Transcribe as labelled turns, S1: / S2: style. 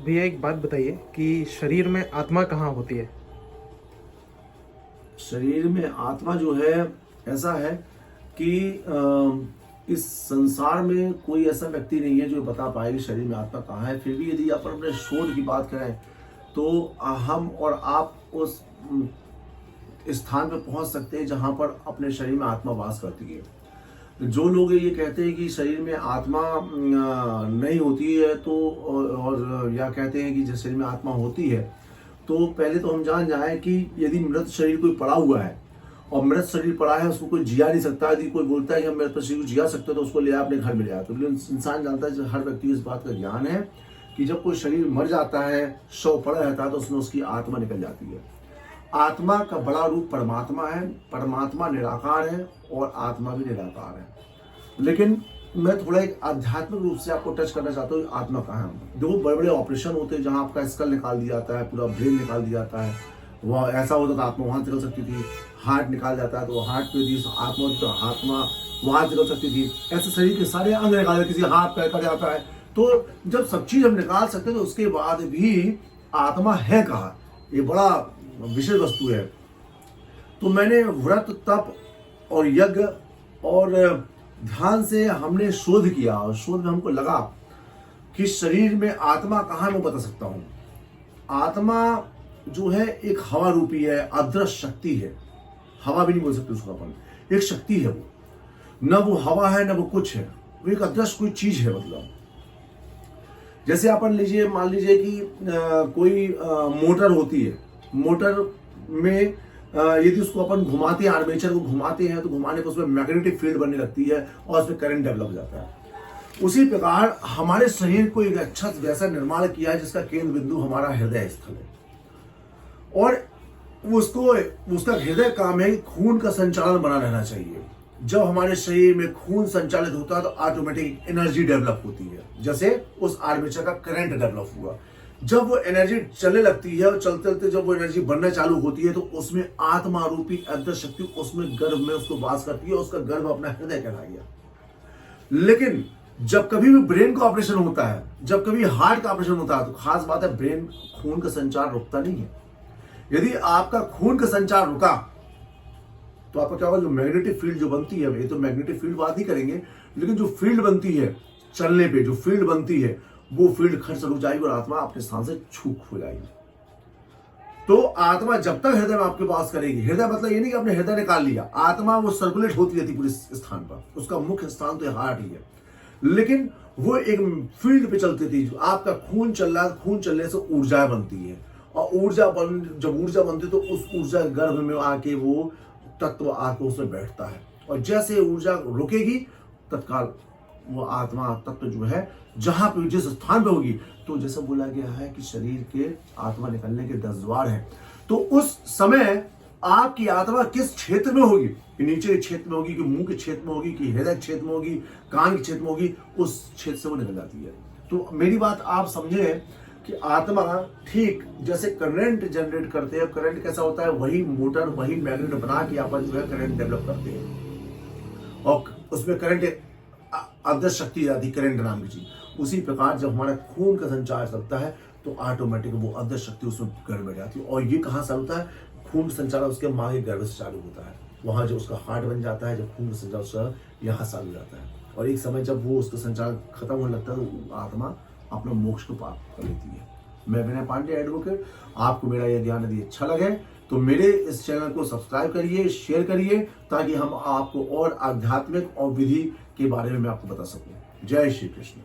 S1: भैया एक बात बताइए कि शरीर में आत्मा कहाँ होती है?
S2: शरीर में आत्मा जो है ऐसा है कि इस संसार में कोई ऐसा व्यक्ति नहीं है जो बता पाए कि शरीर में आत्मा कहाँ है। फिर भी यदि आप अपने शोध की बात करें तो हम और आप उस स्थान पर पहुंच सकते हैं जहां पर अपने शरीर में आत्मा वास करती है। जो लोग ये कहते हैं कि शरीर में आत्मा नहीं होती है तो और या कहते हैं कि जिस शरीर में आत्मा होती है, तो पहले तो हम जान जाएं कि यदि मृत शरीर कोई पड़ा हुआ है और मृत शरीर पड़ा है, उसको कोई जिया नहीं सकता। यदि कोई बोलता है कि हम मृत शरीर को जिया सकते हैं तो उसको ले आया अपने घर में ले आया। तो इंसान जानता है, हर व्यक्ति को इस बात का ज्ञान है कि जब कोई शरीर मर जाता है, शव पड़ा रहता है, तो उसमें उसकी आत्मा निकल जाती है। आत्मा का बड़ा रूप परमात्मा है। परमात्मा निराकार है और आत्मा भी निराकार है। लेकिन मैं थोड़ा एक आध्यात्मिक रूप से आपको टच करना चाहता हूँ, आत्मा कहाँ है। दो बड़े बड़े ऑपरेशन होते हैं जहाँ आपका स्कल निकाल दिया जाता है, पूरा ब्रेन निकाल दिया जाता है। वह ऐसा होता तो आत्मा वहां निकल सकती थी। हार्ट निकाल जाता है तो हार्ट पे दी आत्मा होती तो आत्मा वहां निकल सकती थी। ऐसे शरीर के सारे अंग निकाल, किसी हाथ पैर कट जाता है। तो जब सब चीज हम निकाल सकते हैं तो उसके बाद भी आत्मा है कहाँ, ये बड़ा विषय वस्तु है। तो मैंने व्रत, तप और यज्ञ और ध्यान से हमने शोध किया और शोध में हमको लगा कि शरीर में आत्मा कहाँ, मैं बता सकता हूँ। आत्मा जो है एक हवा रूपी है, अदृश्य शक्ति है। हवा भी नहीं बोल सकते उसको अपन, एक शक्ति है वो। न वो हवा है न वो कुछ है, वो एक अदृश्य कोई चीज है। मतलब जैसे अपन लीजिए, मान लीजिए कि कोई मोटर होती है। मोटर में यदि उसको अपन घुमाते हैं, आर्मेचर को घुमाते हैं, तो घुमाने पर उसमें मैग्नेटिक फील्ड बनने लगती है और उसमें करंट डेवलप हो जाता है। उसी प्रकार हमारे शरीर को एक अच्छा वैसा निर्माण किया है जिसका केंद्र बिंदु हमारा हृदय स्थल है। और उसका हृदय काम है कि खून का संचालन बना रहना चाहिए। जब हमारे शरीर में खून संचालित होता है तो ऑटोमेटिक एनर्जी डेवलप होती है। जैसे उस आर्मेचर का करंट डेवलप हुआ, जब वो एनर्जी चलने लगती है और चलते चलते जब वो एनर्जी बनना चालू होती है तो उसमें आत्मा रूपी अंतर शक्ति उसमें गर्भ में उसको वास करती है। उसका गर्भ अपना हृदय कहलाएगा। लेकिन जब कभी भी ब्रेन का ऑपरेशन होता है, जब कभी हार्ट का ऑपरेशन होता है, तो खास बात है ब्रेन खून का संचार रुकता नहीं है। यदि आपका खून का संचार रुका तो आपका क्या होगा, जो मैग्नेटिक फील्ड जो बनती है, ये तो मैग्नेटिक फील्ड बात ही करेंगे, लेकिन जो फील्ड बनती है चलने पे, जो फील्ड बनती है वो फील्ड खर्च रुक जाएगी और आत्मा अपने स्थान से छूट हो जाएगी। तो आत्मा जब तक हृदय में आपके पास करेगी, हृदय मतलब ये नहीं कि आपने हृदय निकाल लिया, आत्मा वो सर्कुलेट होती रहती पूरे स्थान पर। उसका मुख्य स्थान तो हार्ट ही है, लेकिन वो एक फील्ड पे चलती थी। आपका खून चल रहा है, खून चलने से ऊर्जा बनती है और जब ऊर्जा बनती है तो उस ऊर्जा गर्भ में आके वो तत्व आके उसमें बैठता है। और जैसे ऊर्जा रुकेगी तत्काल वो आत्मा तत्व जो है जहां पे जिस स्थान पे होगी, तो जैसा बोला गया है कि शरीर के आत्मा निकलने के 10 द्वार हैं, तो उस समय आपकी आत्मा किस क्षेत्र में होगी, कि नीचे के क्षेत्र में होगी, कि मुंह के क्षेत्र में होगी, कि हृदय क्षेत्र में होगी, कान के क्षेत्र में होगी, उस क्षेत्र से वो निकल जाती है। तो मेरी बात आप समझे कि आत्मा ठीक जैसे करंट जनरेट करते हैं, करंट कैसा होता है, वही मोटर वही मैग्नेट बना के अपन जो है करंट डेवलप करते हैं और उसमें करंट अदृश्य शक्ति आदि करंट नाम की चीज। उसी प्रकार जब हमारा खून का संचार चलता है तो ऑटोमेटिक वो अदृश्य शक्ति उसमें गर्भ में जाती है। और ये कहाँ से होता है, खून का संचार उसके माँ के गर्भ से चालू होता है। वहां जो उसका हार्ट बन जाता है, जब खून का संचार उसका यहाँ चालू हो जाता है और एक समय जब वो उसका संचार खत्म होने लगता है तो आत्मा अपना मोक्ष को प्राप्त कर लेती है। मैं विनय पांडे एडवोकेट, आपको मेरा यह ज्ञान यदि अच्छा लगे तो मेरे इस चैनल को सब्सक्राइब करिए, शेयर करिए, ताकि हम आपको और आध्यात्मिक और विधि के बारे में मैं आपको बता सकूं। जय श्री कृष्ण।